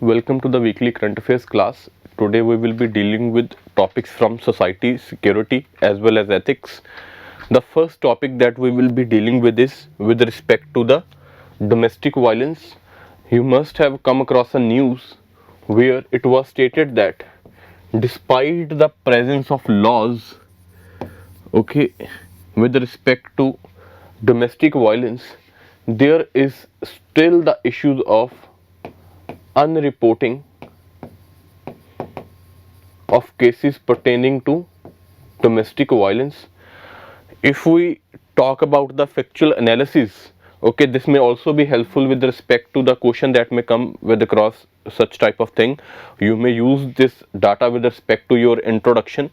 welcome to the weekly current affairs class. Today we will be dealing with topics from society, security as well as ethics. The first topic that we will be dealing with is with respect to the domestic violence. You must have come across a news where it was stated that despite the presence of laws, with respect to domestic violence, there is still the issues of unreporting of cases pertaining to domestic violence. If we talk about the factual analysis, this may also be helpful with respect to the question that may come with across such type of thing. You may use this data with respect to your introduction.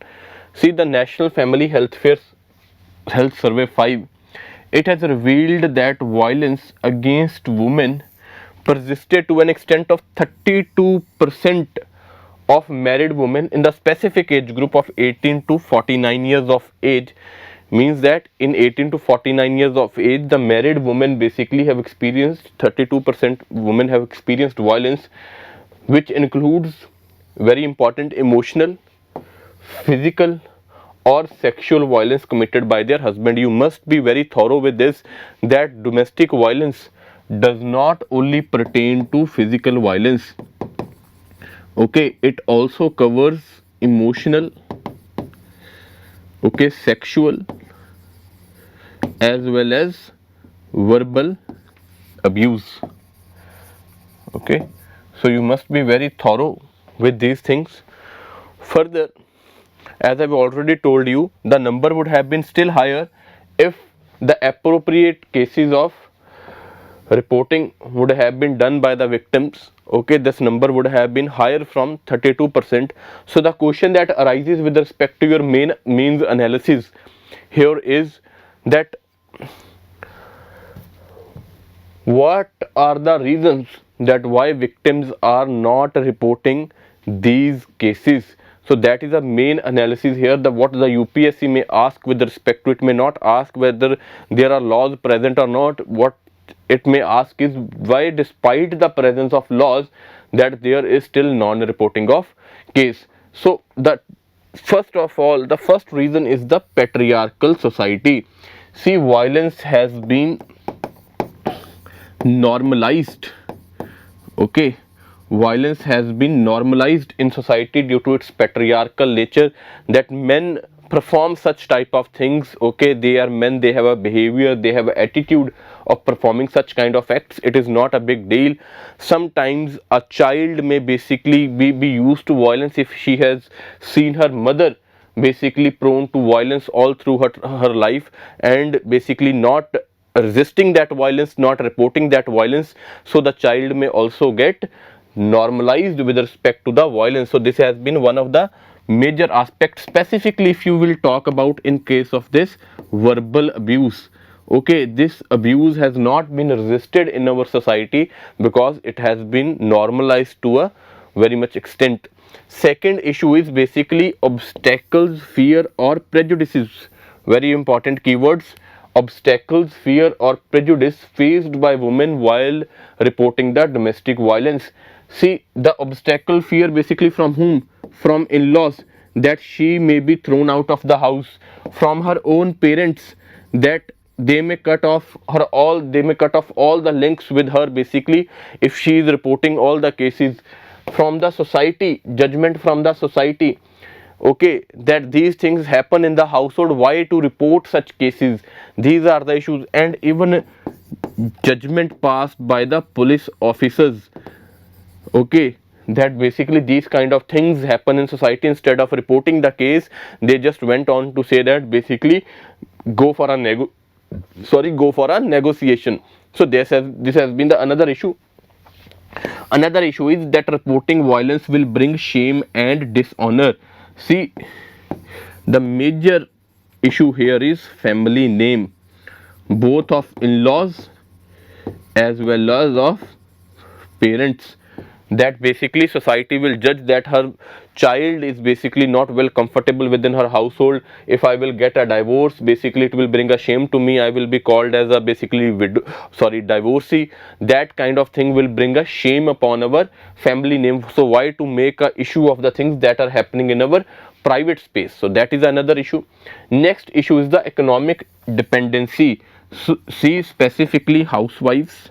See, the National Family Health Survey 5, it has revealed that violence against women persisted to an extent of 32% of married women in the specific age group of 18 to 49 years of age. Means that in 18 to 49 years of age, the married women basically have experienced 32% women have experienced violence, which includes very important emotional, physical or sexual violence committed by their husband. You must be very thorough with this, that domestic violence does not only pertain to physical violence. It also covers emotional, sexual as well as verbal abuse. So you must be very thorough with these things. Further, as I've already told you, the number would have been still higher if the appropriate cases of reporting would have been done by the victims. This number would have been higher from 32%. So the question that arises with respect to your main means analysis here is that what are the reasons that why victims are not reporting these cases. So that is the main analysis here. What the UPSC may ask with respect to, it may not ask whether there are laws present or not. What it may ask is why, despite the presence of laws, that there is still non-reporting of case. So first of all, the first reason is the patriarchal society. See, violence has been normalized. Violence has been normalized in society due to its patriarchal nature, that men perform such type of things. They are men, they have a behavior, they have an attitude of performing such kind of acts. It is not a big deal. Sometimes a child may basically be used to violence if she has seen her mother basically prone to violence all through her life, and basically not resisting that violence, not reporting that violence. So the child may also get normalized with respect to the violence. So this has been one of the major aspects, specifically if you will talk about in case of this verbal abuse. This abuse has not been resisted in our society because it has been normalized to a very much extent. Second issue is basically obstacles, fear or prejudices. Very important keywords: obstacles, fear or prejudice faced by women while reporting the domestic violence. See, the obstacle, fear basically from whom? From in-laws, that she may be thrown out of the house, from her own parents, that they may cut off all the links with her basically if she is reporting all the cases. From the society, judgment from the society, that these things happen in the household, why to report such cases? These are the issues. And even judgment passed by the police officers, that basically these kind of things happen in society. Instead of reporting the case, they just went on to say that basically go for a negotiation. So this has been the another issue. Another issue is that reporting violence will bring shame and dishonor. See, the major issue here is family name, both of in-laws as well as of parents, that basically society will judge that her child is basically not well comfortable within her household. If I will get a divorce, basically it will bring a shame to me. I will be called as a basically divorcee. That kind of thing will bring a shame upon our family name. So why to make a issue of the things that are happening in our private space? So that is another issue. Next issue is the economic dependency. So, see specifically housewives,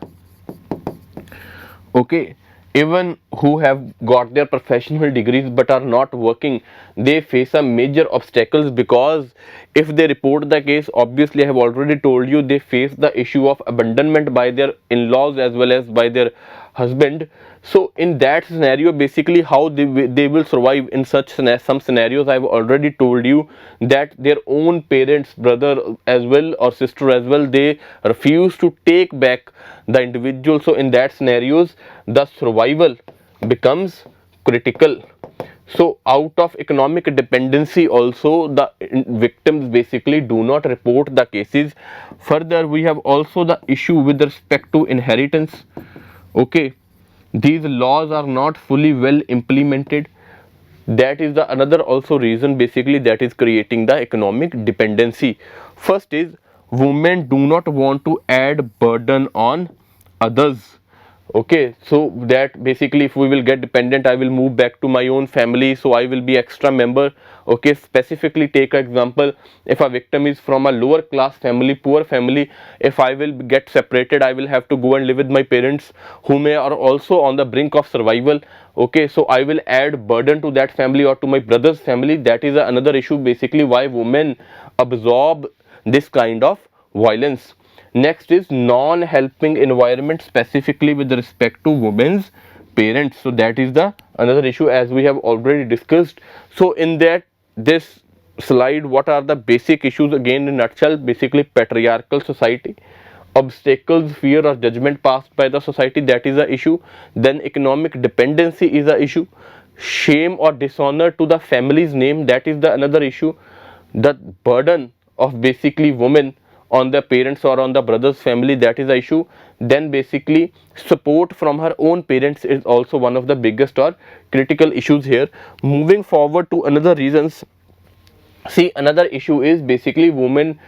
okay, even who have got their professional degrees but are not working, they face a major obstacles, because if they report the case, obviously I have already told you, they face the issue of abandonment by their in-laws as well as by their husband. So in that scenario, basically how they will survive in such some scenarios, I have already told you that their own parents, brother as well or sister as well, they refuse to take back the individual. So in that scenarios, the survival becomes critical. So out of economic dependency also, the victims basically do not report the cases. Further, we have also the issue with respect to inheritance. Okay, these laws are not fully well implemented. That is the another also reason basically that is creating the economic dependency. First is, women do not want to add burden on others. Okay, so that basically if we will get dependent, I will move back to my own family, so I will be extra member. Okay, specifically take an example, if a victim is from a lower class family, poor family, if I will get separated, I will have to go and live with my parents who may are also on the brink of survival. Okay, so I will add burden to that family or to my brother's family. That is another issue basically why women absorb this kind of violence. Next is non-helping environment, specifically with respect to women's parents. So that is the another issue as we have already discussed. So in that this slide, what are the basic issues again in a nutshell? Basically patriarchal society, obstacles, fear or judgment passed by the society, that is a issue. Then economic dependency is a issue. Shame or dishonor to the family's name, that is the another issue. The burden of basically women on the parents or on the brother's family, that is the issue. Then basically support from her own parents is also one of the biggest or critical issues here. Moving forward to another reasons, see another issue is basically women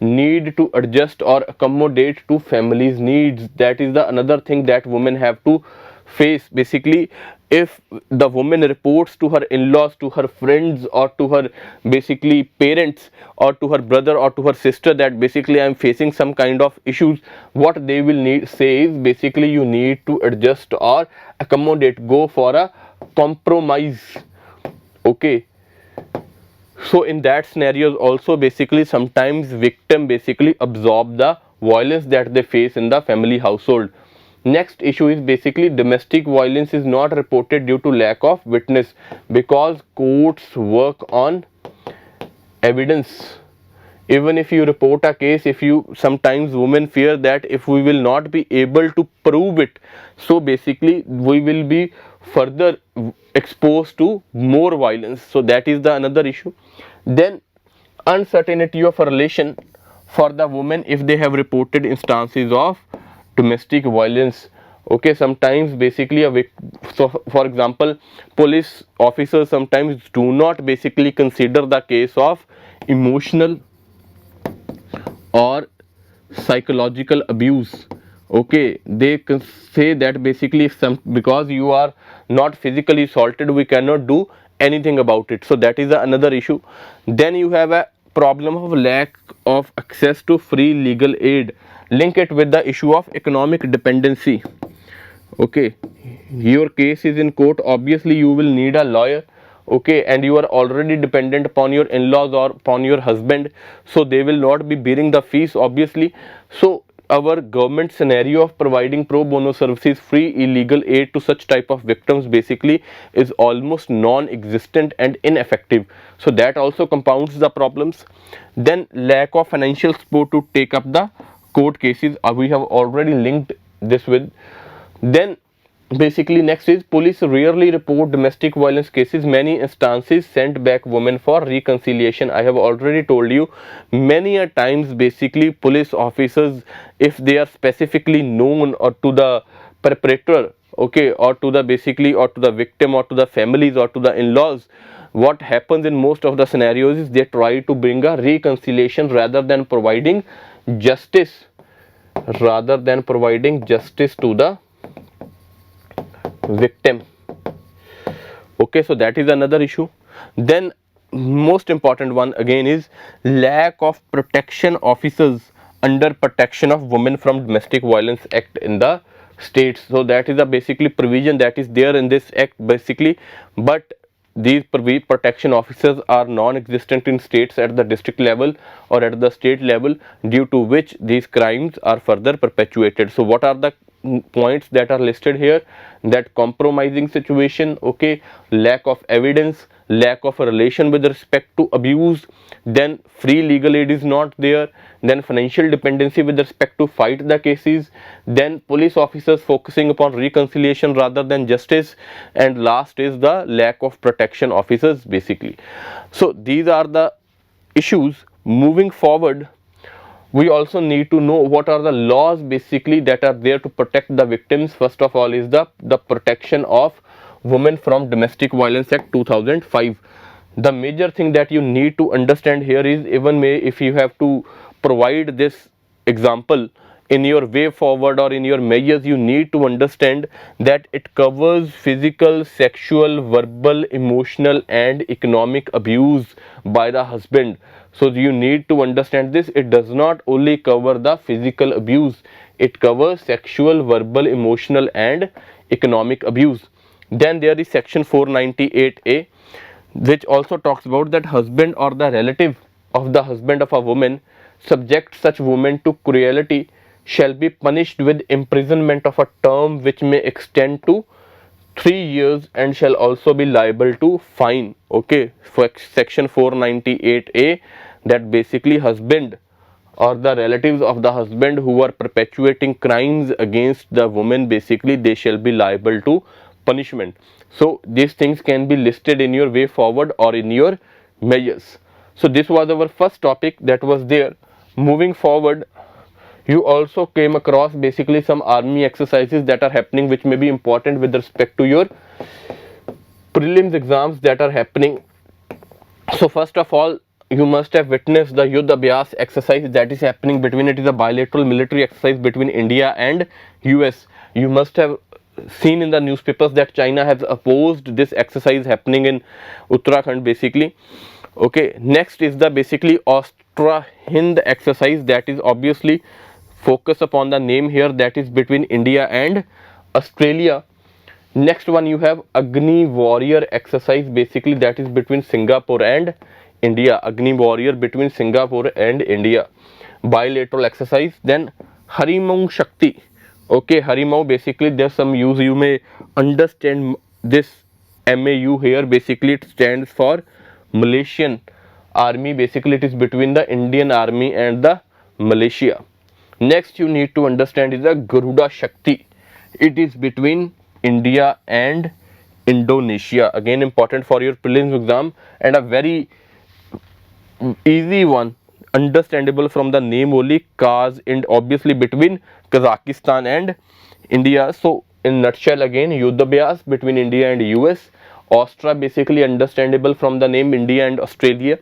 need to adjust or accommodate to family's needs. That is the another thing that women have to face. Basically if the woman reports to her in-laws, to her friends or to her basically parents or to her brother or to her sister that basically I am facing some kind of issues, what they will need say is basically you need to adjust or accommodate, go for a compromise. Okay, so in that scenarios also basically sometimes victim basically absorb the violence that they face in the family household. Next issue is basically domestic violence is not reported due to lack of witness, because courts work on evidence. Even if you report a case, if you sometimes women fear that if we will not be able to prove it, so basically we will be further exposed to more violence. So that is the another issue. Then uncertainty of a relation for the women if they have reported instances of domestic violence. Okay, sometimes basically so for example police officers sometimes do not basically consider the case of emotional or psychological abuse. Okay, they can say that basically if because you are not physically assaulted, we cannot do anything about it. So that is another issue. Then you have a problem of lack of access to free legal aid. Link it with the issue of economic dependency. Okay, your case is in court, obviously you will need a lawyer. Okay, and you are already dependent upon your in-laws or upon your husband, so they will not be bearing the fees obviously. So our government scenario of providing pro bono services, free illegal aid to such type of victims basically is almost non-existent and ineffective. So that also compounds the problems. Then lack of financial support to take up the court cases, we have already linked this with. Then basically next is police rarely report domestic violence cases. Many instances sent back women for reconciliation. I have already told you many a times basically police officers, if they are specifically known or to the perpetrator okay, or to the basically, or to the victim, or to the families, or to the in-laws, what happens in most of the scenarios is they try to bring a reconciliation rather than providing justice, to the victim. Okay, so that is another issue. Then most important one again is lack of protection officers under Protection of Women from Domestic Violence Act in the states. So that is a basically provision that is there in this act basically, but these protection officers are non-existent in states at the district level or at the state level, due to which these crimes are further perpetuated. So what are the points that are listed here? That compromising situation, okay, lack of evidence, lack of a relation with respect to abuse, then free legal aid is not there, then financial dependency with respect to fight the cases, then police officers focusing upon reconciliation rather than justice, and last is the lack of protection officers basically. So these are the issues. Moving forward, we also need to know what are the laws basically that are there to protect the victims. First of all is the Protection of Women from Domestic Violence Act 2005. The major thing that you need to understand here is, even if you have to provide this example in your way forward or in your measures, you need to understand that it covers physical, sexual, verbal, emotional and economic abuse by the husband. So you need to understand this. It does not only cover the physical abuse, it covers sexual, verbal, emotional and economic abuse. Then there is section 498A, which also talks about that husband or the relative of the husband of a woman subject such woman to cruelty shall be punished with imprisonment of a term which may extend to 3 years and shall also be liable to fine. Okay, for section 498A, that basically husband or the relatives of the husband who are perpetuating crimes against the woman, basically they shall be liable to punishment. So these things can be listed in your way forward or in your measures. So this was our first topic that was there. Moving forward, you also came across basically some army exercises that are happening, which may be important with respect to your prelims exams that are happening. So first of all, you must have witnessed the Yudh Abhyas exercise that is happening between, it is a bilateral military exercise between India and US. You must have seen in the newspapers that China has opposed this exercise happening in Uttarakhand basically. Okay, next is the basically Austra-Hind exercise that is obviously focus upon the name here, that is between India and Australia. Next one you have Agni Warrior exercise, basically that is between Singapore and India. Agni Warrior between Singapore and India, bilateral exercise. Then Harimau Shakti. Okay, Harimau, basically there's some use, you may understand this MAU here, basically it stands for Malaysian Army, basically it is between the Indian Army and the Malaysia. Next you need to understand is the Garuda Shakti. It is between India and Indonesia. Again important for your prelims exam and a very easy one, understandable from the name only, Kaz, and obviously between Kazakhstan and India. So in nutshell again, Yudh Abhyas between India and US, Austra basically understandable from the name India and Australia,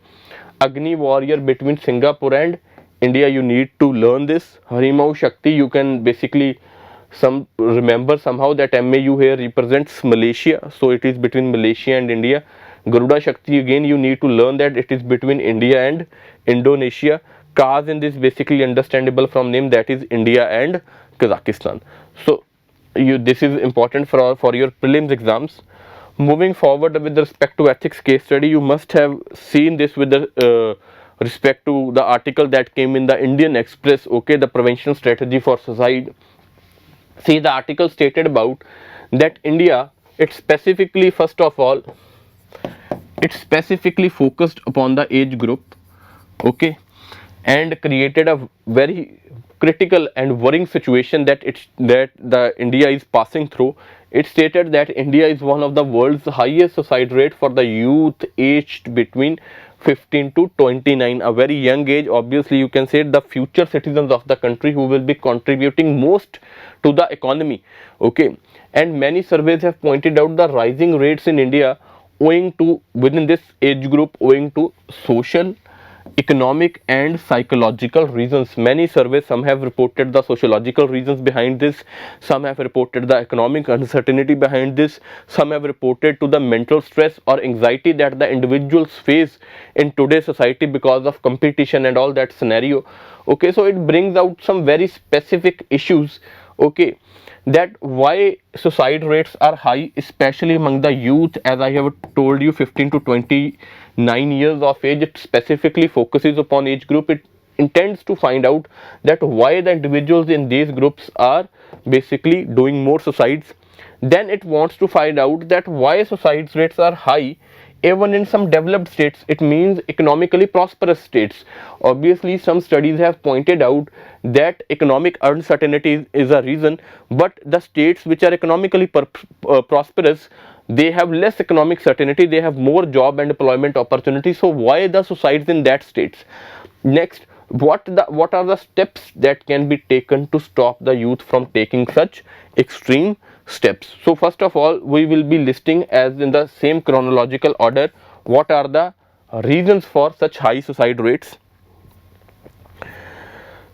Agni Warrior between Singapore and India, you need to learn this. Harimau Shakti, you can basically remember somehow that MAU here represents Malaysia, so it is between Malaysia and India. Garuda Shakti, again you need to learn that it is between India and Indonesia. Kaz in this basically understandable from name, that is India and Kazakhstan. So this is important for your prelims exams. Moving forward with respect to ethics case study, you must have seen this with the respect to the article that came in the Indian Express, okay, the prevention strategy for suicide. See, the article stated about that India, it specifically, first of all, it specifically focused upon the age group, okay, and created a very critical and worrying situation that the India is passing through. It stated that India is one of the world's highest suicide rate for the youth aged between 15 to 29, a very young age. Obviously you can say the future citizens of the country who will be contributing most to the economy. Okay, and many surveys have pointed out the rising rates in India owing to, within this age group, owing to social, economic and psychological reasons. Many surveys, some have reported the sociological reasons behind this, some have reported the economic uncertainty behind this, some have reported to the mental stress or anxiety that the individuals face in today's society because of competition and all that scenario. Okay, so it brings out some very specific issues. Okay, that why suicide rates are high, especially among the youth. As I have told you, 15 to 29 years of age, it specifically focuses upon age group. It intends to find out that why the individuals in these groups are basically doing more suicides. Then it wants to find out that why suicide rates are high even in some developed states, it means economically prosperous states. Obviously some studies have pointed out that economic uncertainty is a reason, but the states which are economically prosperous, they have less economic certainty, they have more job and employment opportunities. So why the suicides in that states? Next, what are the steps that can be taken to stop the youth from taking such extreme steps? So first of all, we will be listing, as in the same chronological order, what are the reasons for such high suicide rates.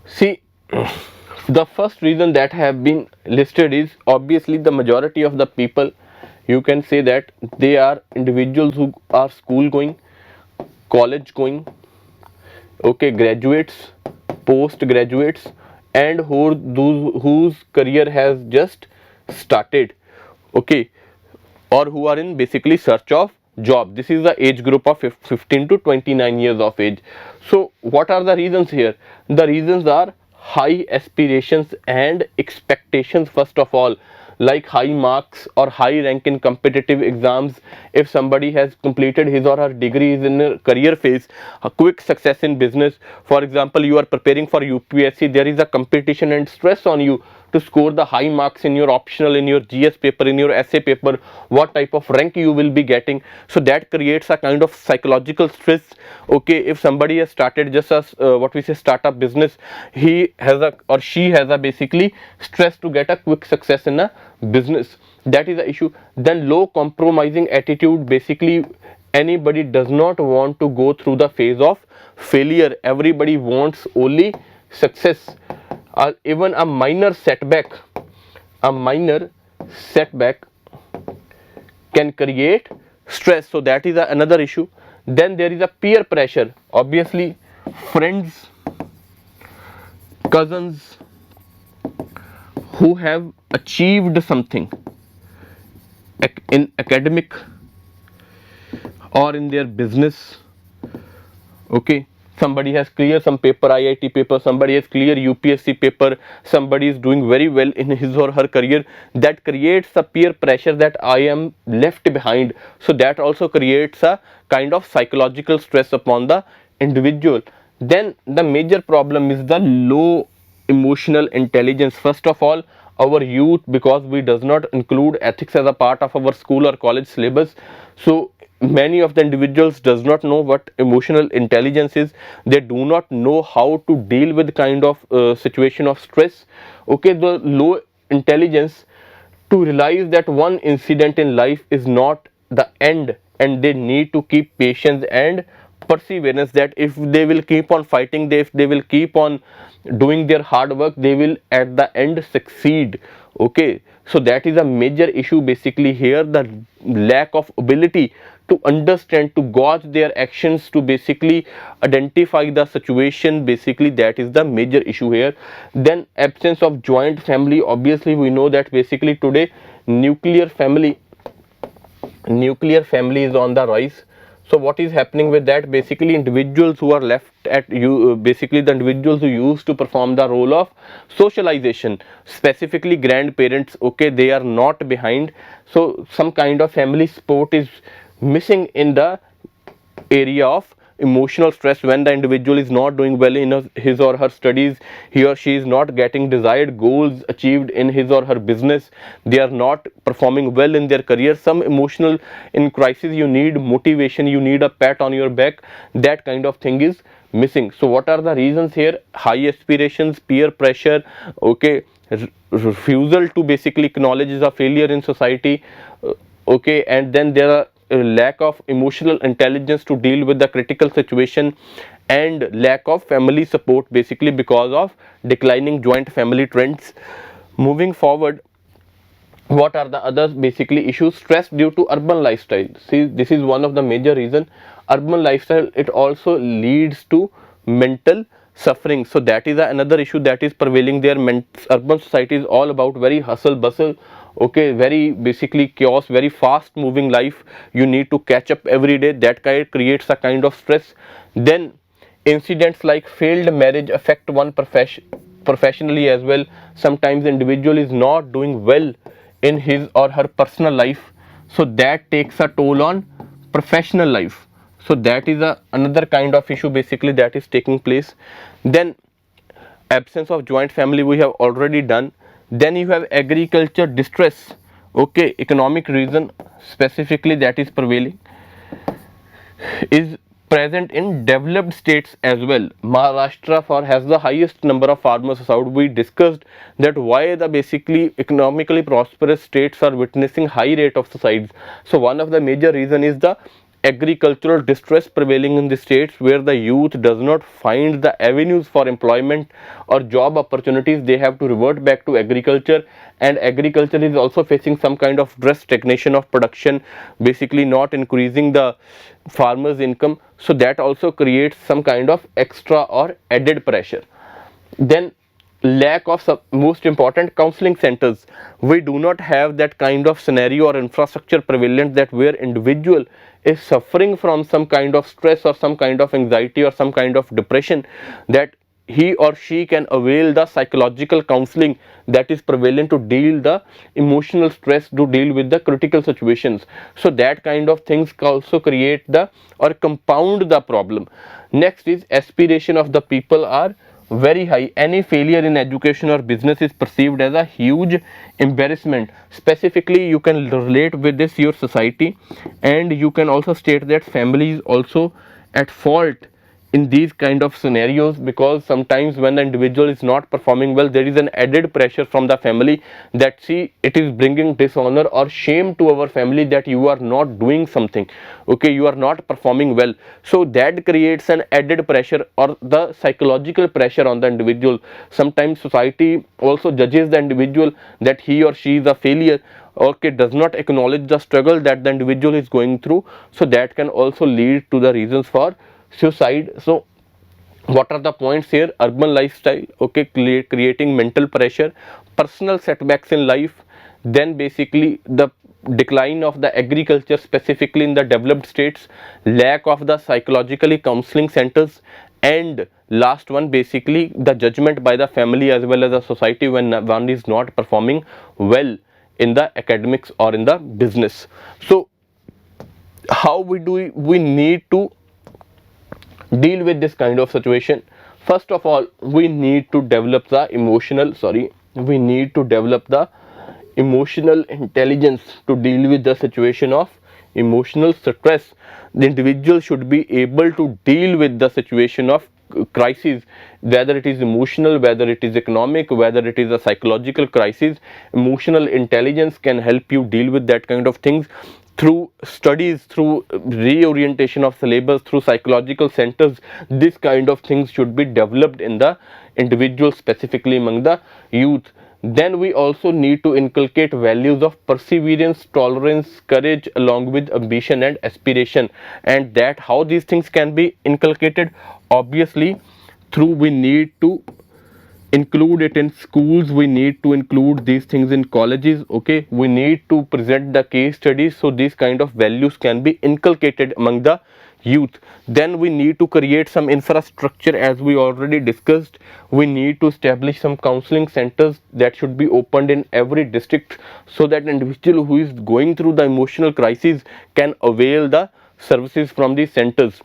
See, the first reason that have been listed is obviously the majority of the people, you can say that they are individuals who are school going, college going, okay, graduates, post graduates, and whose career has just started, okay, or who are in basically search of job. This is the age group of 15 to 29 years of age. So what are the reasons here? The reasons are high aspirations and expectations. First of all, like high marks or high rank in competitive exams. If somebody has completed his or her degree, is in a career phase, a quick success in business. For example, you are preparing for UPSC, there is a competition and stress on you to score the high marks in your optional, in your GS paper, in your essay paper, what type of rank you will be getting. So that creates a kind of psychological stress. Okay, if somebody has started just as what we say startup business, he has a or she has a basically stress to get a quick success in a business. That is the issue. Then low compromising attitude. Basically anybody does not want to go through the phase of failure, everybody wants only success. Even a minor setback can create stress. So that is another issue. Then there is a peer pressure. Obviously friends, cousins who have achieved something in academic or in their business, okay, somebody has cleared some paper, IIT paper, somebody has cleared UPSC paper, somebody is doing very well in his or her career, that creates a peer pressure that I am left behind. So that also creates a kind of psychological stress upon the individual. Then the major problem is the low emotional intelligence. First of all, our youth, because we does not include ethics as a part of our school or college syllabus, so many of the individuals does not know what emotional intelligence is. They do not know how to deal with kind of situation of stress. Okay, the low intelligence to realize that one incident in life is not the end, and they need to keep patience and perseverance, that if they will keep on fighting, if they will keep on doing their hard work, they will at the end succeed. Okay, so that is a major issue basically here, the lack of ability to understand, to gauge their actions, to basically identify the situation, basically that is the major issue here. Then absence of joint family. Obviously we know that basically today nuclear family is on the rise. So what is happening with that? Basically individuals who are left at you, basically the individuals who used to perform the role of socialization, specifically grandparents, okay, they are not behind. So some kind of family support is missing in the area of emotional stress when the individual is not doing well in his or her studies, he or she is not getting desired goals achieved in his or her business, they are not performing well in their career, some emotional in crisis, you need motivation, you need a pat on your back, that kind of thing is missing. So what are the reasons here? High aspirations, peer pressure, okay, refusal to basically acknowledge is a failure in society, okay, and then there are lack of emotional intelligence to deal with the critical situation, and lack of family support basically because of declining joint family trends. Moving forward, what are the other basically issues? Stress due to urban lifestyle. See, this is one of the major reason. Urban lifestyle, it also leads to mental suffering. So that is another issue that is prevailing there. Urban society is all about very hustle bustle, okay, very basically chaos, very fast moving life, you need to catch up every day, that kind creates a kind of stress. Then incidents like failed marriage affect one professionally as well. Sometimes individual is not doing well in his or her personal life, so that takes a toll on professional life. So that is another kind of issue basically that is taking place. Then absence of joint family we have already done. Then you have agriculture distress, okay, economic reason specifically that is prevailing is present in developed states as well. Maharashtra has the highest number of farmers out. We discussed that why the basically economically prosperous states are witnessing high rate of suicides. So one of the major reason is the agricultural distress prevailing in the states where the youth does not find the avenues for employment or job opportunities, they have to revert back to agriculture, and agriculture is also facing some kind of stagnation of production, basically not increasing the farmers income, so that also creates some kind of extra or added pressure. Then lack of most important counseling centers, we do not have that kind of scenario or infrastructure prevalent that where individual is suffering from some kind of stress or some kind of anxiety or some kind of depression, that he or she can avail the psychological counseling that is prevalent to deal the emotional stress, to deal with the critical situations. So that kind of things also create the or compound the problem. Next is aspiration of the people are very high. Any failure in education or business is perceived as a huge embarrassment. Specifically you can relate with this your society, and you can also state that family is also at fault in these kind of scenarios, because sometimes when the individual is not performing well, there is an added pressure from the family that see it is bringing dishonor or shame to our family that you are not doing something, okay, you are not performing well. So that creates an added pressure or the psychological pressure on the individual. Sometimes society also judges the individual that he or she is a failure, okay, does not acknowledge the struggle that the individual is going through. So that can also lead to the reasons for suicide. So what are the points here? Urban lifestyle, okay, creating mental pressure, personal setbacks in life, then basically the decline of the agriculture specifically in the developed states, lack of the psychologically counseling centers, and last one basically the judgment by the family as well as the society when one is not performing well in the academics or in the business. So how we need to deal with this kind of situation? First of all, we need to develop the emotional intelligence to deal with the situation of emotional stress. The individual should be able to deal with the situation of crisis, whether it is emotional, whether it is economic, whether it is a psychological crisis. Emotional intelligence can help you deal with that kind of things through studies, through reorientation of syllabus, through psychological centers. This kind of things should be developed in the individual, specifically among the youth. Then we also need to inculcate values of perseverance, tolerance, courage along with ambition and aspiration. And that how these things can be inculcated? Obviously through we need to include it in schools, we need to include these things in colleges, okay, we need to present the case studies so these kind of values can be inculcated among the youth. Then we need to create some infrastructure, as we already discussed. We need to establish some counseling centers that should be opened in every district so that individual who is going through the emotional crisis can avail the services from the centers.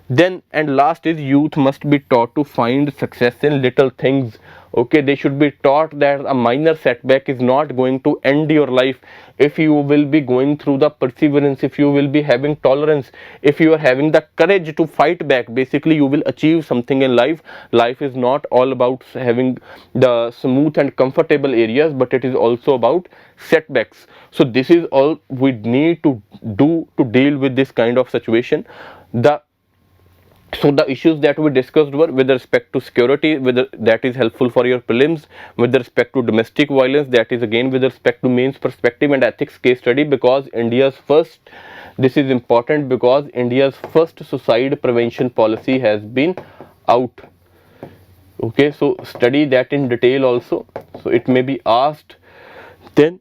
Then and last is youth must be taught to find success in little things. Okay, they should be taught that a minor setback is not going to end your life. If you will be going through the perseverance, if you will be having tolerance, if you are having the courage to fight back, basically you will achieve something in life. Life is not all about having the smooth and comfortable areas, but it is also about setbacks. So this is all we need to do to deal with this kind of situation. So the issues that we discussed were with respect to security, whether that is helpful for your prelims, with respect to domestic violence, that is again with respect to mains perspective, and ethics case study, because India's first, this is important because India's first suicide prevention policy has been out. Okay, so study that in detail also, so it may be asked. Then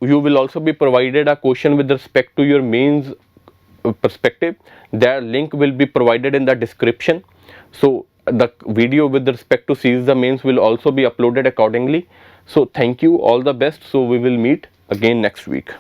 you will also be provided a question with respect to your mains perspective. Their link will be provided in the description. So the video with respect to seize the mains will also be uploaded accordingly. So thank you, all the best. So we will meet again next week.